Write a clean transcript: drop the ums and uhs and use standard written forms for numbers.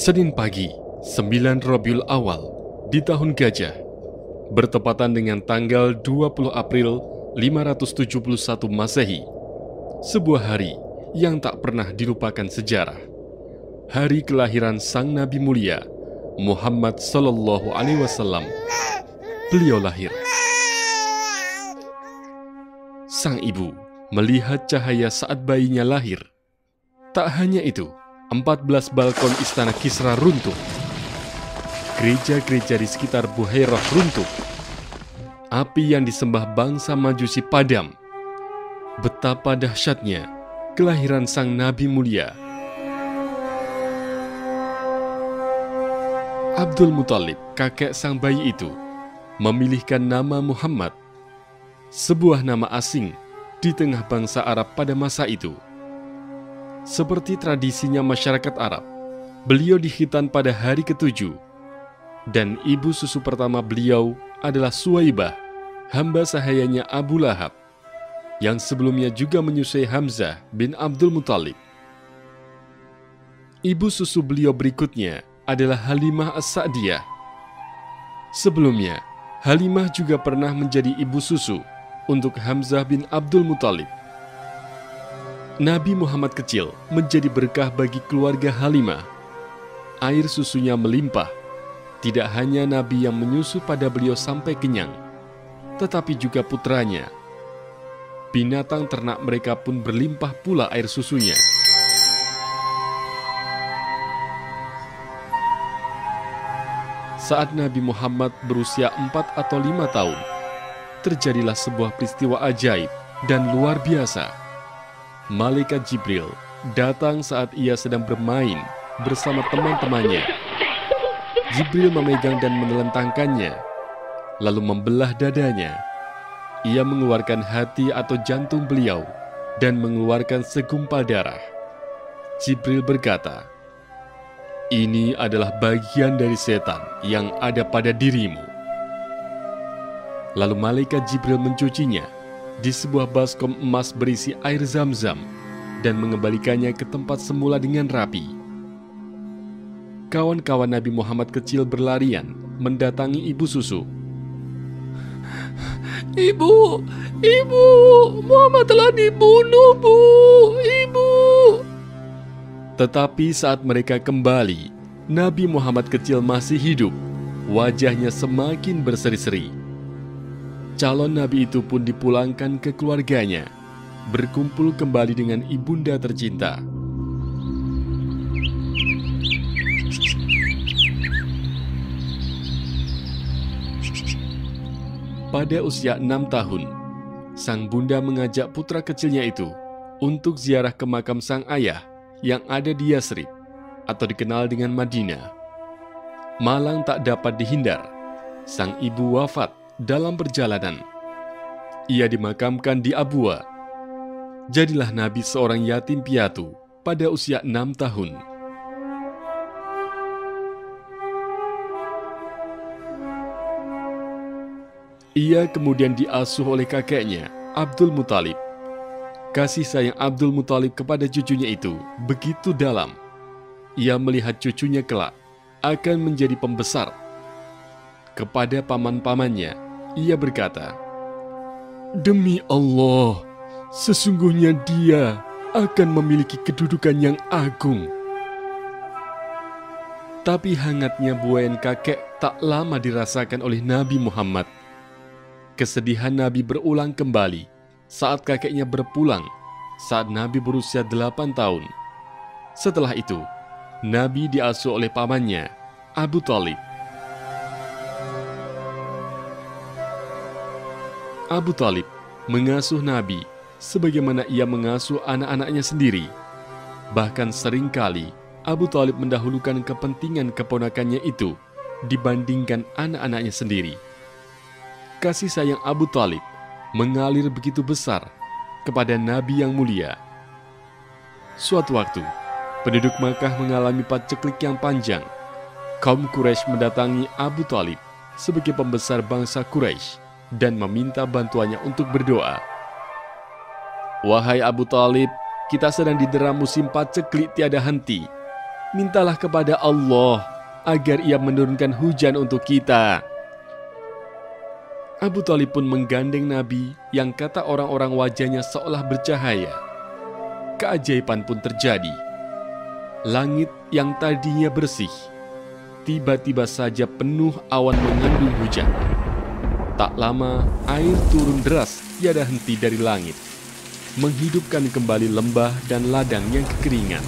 Senin pagi, 9 Rabiul Awal, di tahun Gajah, bertepatan dengan tanggal 20 April 571 Masehi, sebuah hari yang tak pernah dilupakan sejarah. Hari kelahiran Sang Nabi Mulia, Muhammad Sallallahu Alaihi Wasallam. Beliau lahir. Sang ibu melihat cahaya saat bayinya lahir. Tak hanya itu, 14 balkon istana Kisra runtuh. Gereja-gereja di sekitar Buhairah runtuh. Api yang disembah bangsa Majusi padam. Betapa dahsyatnya kelahiran Sang Nabi Mulia. Abdul Muthalib, kakek sang bayi itu, memilihkan nama Muhammad, sebuah nama asing di tengah bangsa Arab pada masa itu. Seperti tradisinya masyarakat Arab, beliau dikhitan pada hari ke-7, dan ibu susu pertama beliau adalah Suwaibah, hamba sahayanya Abu Lahab, yang sebelumnya juga menyusui Hamzah bin Abdul Muthalib. Ibu susu beliau berikutnya adalah Halimah As-Sa'diyah. Sebelumnya, Halimah juga pernah menjadi ibu susu untuk Hamzah bin Abdul Muthalib. Nabi Muhammad kecil menjadi berkah bagi keluarga Halimah. Air susunya melimpah. Tidak hanya Nabi yang menyusu pada beliau sampai kenyang, tetapi juga putranya. Binatang ternak mereka pun berlimpah pula air susunya. Saat Nabi Muhammad berusia 4 atau 5 tahun, terjadilah sebuah peristiwa ajaib dan luar biasa. Malaikat Jibril datang saat ia sedang bermain bersama teman-temannya. Jibril memegang dan menelentangkannya, lalu membelah dadanya. Ia mengeluarkan hati atau jantung beliau dan mengeluarkan segumpal darah. Jibril berkata, "Ini adalah bagian dari setan yang ada pada dirimu." Lalu malaikat Jibril mencucinya di sebuah baskom emas berisi air Zam-Zam dan mengembalikannya ke tempat semula dengan rapi. Kawan-kawan Nabi Muhammad kecil berlarian mendatangi ibu susu. "Ibu, ibu, Muhammad telah dibunuh, Bu, ibu." Tetapi saat mereka kembali, Nabi Muhammad kecil masih hidup. Wajahnya semakin berseri-seri. Calon nabi itu pun dipulangkan ke keluarganya, berkumpul kembali dengan ibunda tercinta. Pada usia 6 tahun, sang bunda mengajak putra kecilnya itu untuk ziarah ke makam sang ayah yang ada di Yasrib, atau dikenal dengan Madinah. Malang tak dapat dihindar, sang ibu wafat dalam perjalanan. Ia dimakamkan di Abwa. Jadilah Nabi seorang yatim piatu pada usia 6 tahun. Ia kemudian diasuh oleh kakeknya, Abdul Muthalib. Kasih sayang Abdul Muthalib kepada cucunya itu begitu dalam. Ia melihat cucunya kelak akan menjadi pembesar. Kepada paman-pamannya, ia berkata, "Demi Allah, sesungguhnya dia akan memiliki kedudukan yang agung." Tapi hangatnya buayan kakek tak lama dirasakan oleh Nabi Muhammad. Kesedihan Nabi berulang kembali saat kakeknya berpulang saat Nabi berusia 8 tahun. Setelah itu, Nabi diasuh oleh pamannya, Abu Thalib. Abu Thalib mengasuh Nabi sebagaimana ia mengasuh anak-anaknya sendiri. Bahkan seringkali Abu Thalib mendahulukan kepentingan keponakannya itu dibandingkan anak-anaknya sendiri. Kasih sayang Abu Thalib mengalir begitu besar kepada Nabi yang mulia. Suatu waktu, penduduk Makkah mengalami paceklik yang panjang. Kaum Quraisy mendatangi Abu Thalib sebagai pembesar bangsa Quraisy dan meminta bantuannya untuk berdoa. "Wahai Abu Thalib, kita sedang didera musim paceklik tiada henti. mintalah kepada Allah agar Ia menurunkan hujan untuk kita." Abu Thalib pun menggandeng Nabi yang kata orang-orang wajahnya seolah bercahaya. Keajaiban pun terjadi. Langit yang tadinya bersih, tiba-tiba saja penuh awan mengandung hujan. Tak lama, air turun deras tiada henti dari langit, menghidupkan kembali lembah dan ladang yang kekeringan.